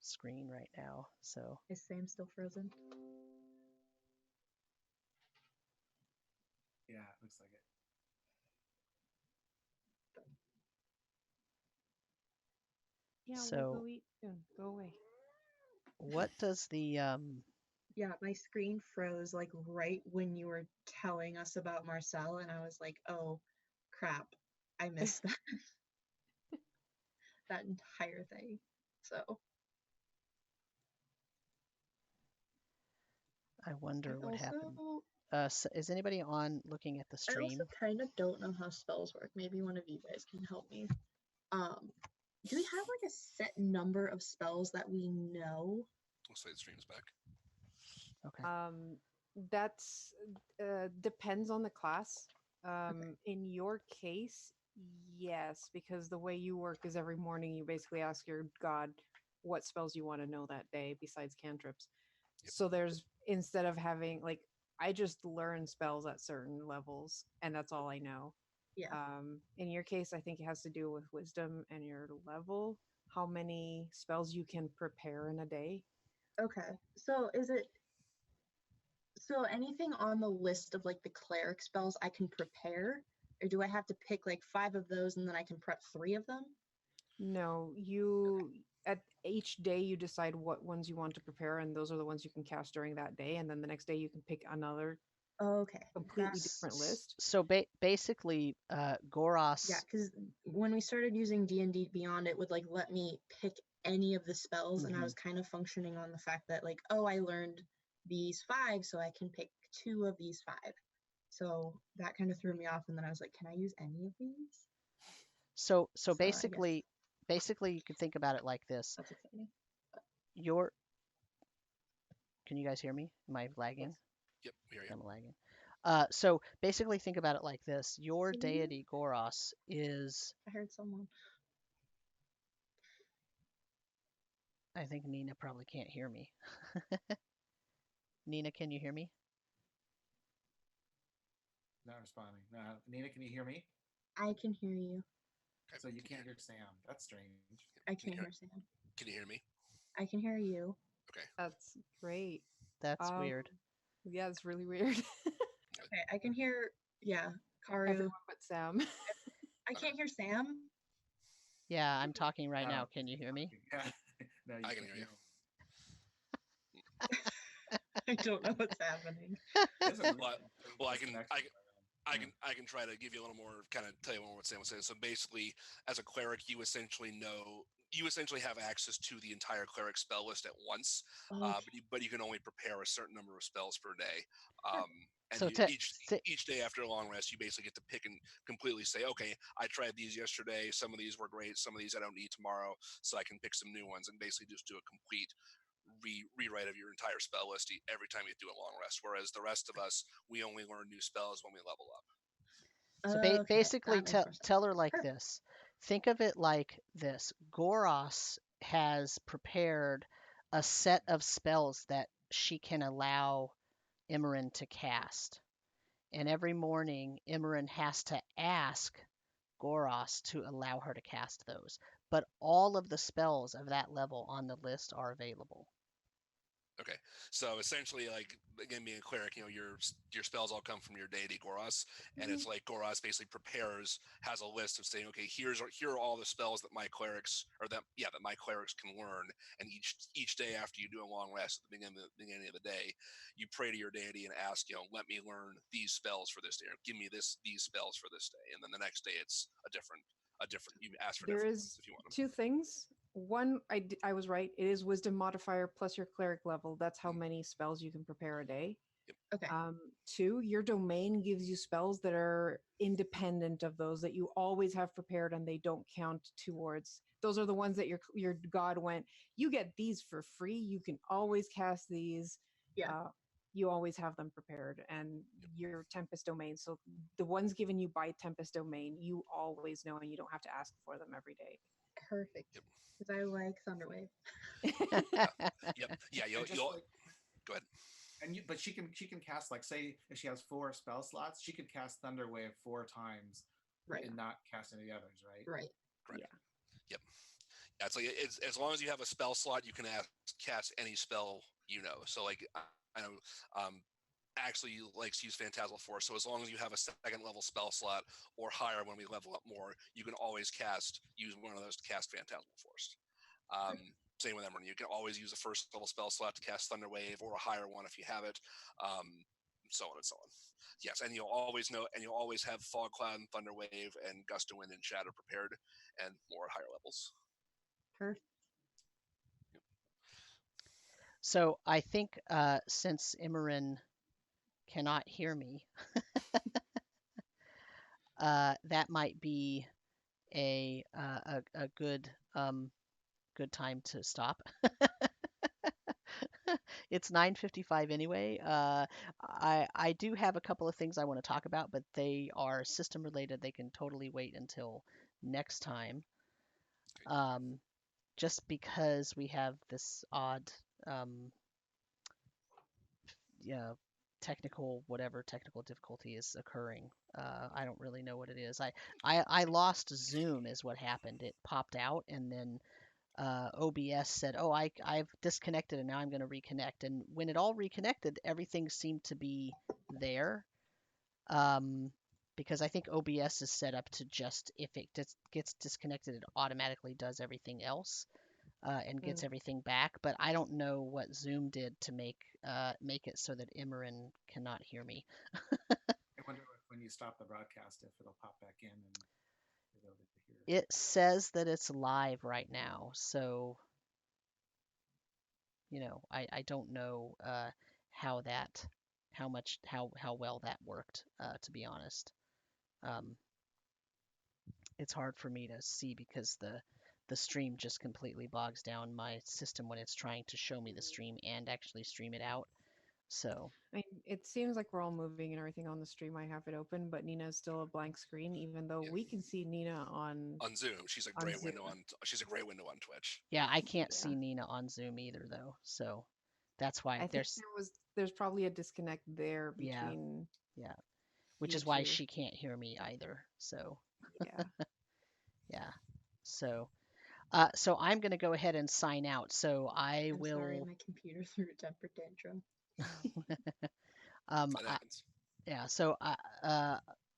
screen right now. So Is Sam still frozen? Yeah, it looks like it. Yeah, So- we'll go eat soon. Go away. what does the Yeah, my screen froze like right when you were telling us about Marcel, and I was like, oh crap, I missed that. That entire thing. So I wonder what happened. also, Is anybody on looking at the I stream? also kind of don't know how spells work. Maybe one of you guys can help me. Do we have like a set number of spells that we know? We'll say the stream's back. Okay. That's depends on the class. In your case, yes, because the way you work is every morning you basically ask your god what spells you want to know that day besides cantrips. Yep. So there's, instead of having like, I just learn spells at certain levels and that's all I know. Yeah. In your case, I think it has to do with wisdom and your level, how many spells you can prepare in a day. Okay. So anything on the list of like the cleric spells I can prepare, or do I have to pick like 5 of those and then I can prep 3 of them? No, you at each day you decide what ones you want to prepare, and those are the ones you can cast during that day. And then the next day you can pick another Okay. completely That's- different list. So basically, Goros. Yeah, because when we started using D&D Beyond, it would like let me pick any of the spells, and I was kind of functioning on the fact that like, oh, I learned these 5, so I can pick 2 of these 5. So that kind of threw me off, and then I was like, can I use any of these? So I guess basically, you could think about it like this. that's exciting. Can you guys hear me? Am I lagging? Yep, we hear you. I'm lagging. So basically, think about it like this. Your Can you- deity, Goros, is... I heard someone. I think Nina probably can't hear me. Nina, can you hear me? Not responding. No, Nina, can you hear me? I can hear you. Okay, So you can't hear Sam. That's strange. I Can you can't hear Sam. Can you hear me? I can hear you. That's great. That's weird. Yeah, it's really weird. Okay, I can hear, yeah, Karu. Everyone but Sam. I can't hear Sam. Yeah, I'm talking right Oh. now. Can you hear me? Yeah. No, I can hear you. I don't know what's happening. Well, I can try to give you a little more, kind of tell you more what Sam was saying. So basically, as a cleric, you essentially have access to the entire cleric spell list at once, but you can only prepare a certain number of spells per day. And So each day after a long rest, you basically get to pick and completely say, okay, I tried these yesterday. Some of these were great. Some of these I don't need tomorrow. So I can pick some new ones and basically just do a complete rewrite of your entire spell list every time you do a long rest. Whereas the rest of us, we only learn new spells when we level up. So Okay, basically, that makes more sense. tell her like Perfect. this. Think of it like this. Goros has prepared a set of spells that she can allow Emmeryn to cast. And every morning, Emmeryn has to ask Goros to allow her to cast those. But all of the spells of that level on the list are available. Okay, so essentially, like, again, being a cleric, your spells all come from your deity Goros, and it's like Goros basically has a list of saying, okay, here are all the spells that my clerics can learn, and each day after you do a long rest at the beginning of the day, you pray to your deity and ask, let me learn these spells for this day, or give me these spells for this day, and then the next day it's a different. You ask for There different is ones if you want them. 2 things. One, I was right. It is wisdom modifier plus your cleric level. That's how many spells you can prepare a day. Okay. 2, your domain gives you spells that are independent of those that you always have prepared, and they don't count towards. Those are the ones that your god went, you get these for free. You can always cast these. Yeah. You always have them prepared, and your Tempest domain. So the ones given you by Tempest domain, you always know, and you don't have to ask for them every day. Perfect. Because I like Thunderwave. Yep. Yeah. You'll go ahead. But she can cast, like, say if she has 4 spell slots, she could cast Thunderwave 4 times, Right. and not cast any others, right? Right. Correct. Yeah. it's like it's as long as you have a spell slot, you can cast any spell you know. So like I know actually likes to use Phantasmal Force. So as long as you have a second level spell slot or higher when we level up more, you can always use one of those to cast Phantasmal Force. Same with Emmeryn. You can always use a first level spell slot to cast Thunder Wave or a higher one if you have it. So on and so on. Yes, and you'll always have Fog Cloud and Thunder Wave and Gust of Wind and Shadow prepared, and more at higher levels. Perfect. So I think since Emmeryn cannot hear me, that might be a good good time to stop. It's 9:55 anyway. I do have a couple of things I want to talk about, but they are system related. They can totally wait until next time. Just because we have this odd technical difficulty is occurring. I don't really know what it is. I lost Zoom is what happened. It popped out and then OBS said, "Oh, I've disconnected and now I'm going to reconnect." And when it all reconnected, everything seemed to be there. Because I think OBS is set up to just if it gets disconnected, it automatically does everything else and gets everything back. But I don't know what Zoom did to make it so that Emmeryn cannot hear me. I wonder if when you stop the broadcast, if it'll pop back in and you'll be able to hear. It says that it's live right now, so I don't know how well that worked, to be honest. It's hard for me to see because the stream just completely bogs down my system when it's trying to show me the stream and actually stream it out. So I mean, it seems like we're all moving and everything on the stream. I have it open, but Nina's still a blank screen, even though we can see Nina on Zoom. She's a gray window on Twitch. yeah, I can't see Nina on Zoom either, though. So that's why I think there's probably a disconnect there between which is why she can't hear me either. So yeah. So I'm going to go ahead and sign out. So I'm sorry, my computer threw a temper tantrum. So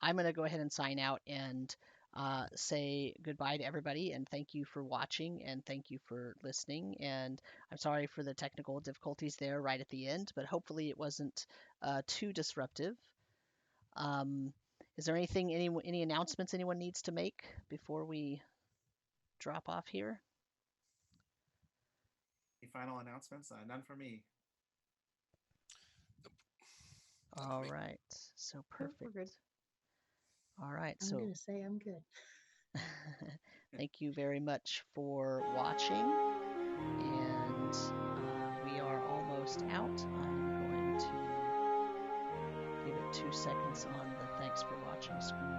I'm going to go ahead and sign out and say goodbye to everybody and thank you for watching and thank you for listening. And I'm sorry for the technical difficulties there right at the end, but hopefully it wasn't too disruptive. Is there any announcements anyone needs to make before we drop off here? Any final announcements? None for me. All right. So perfect. We're good. All right. I'm going to say I'm good. Thank you very much for watching. And we are almost out. I'm going to give it 2 seconds on the thanks for watching screen.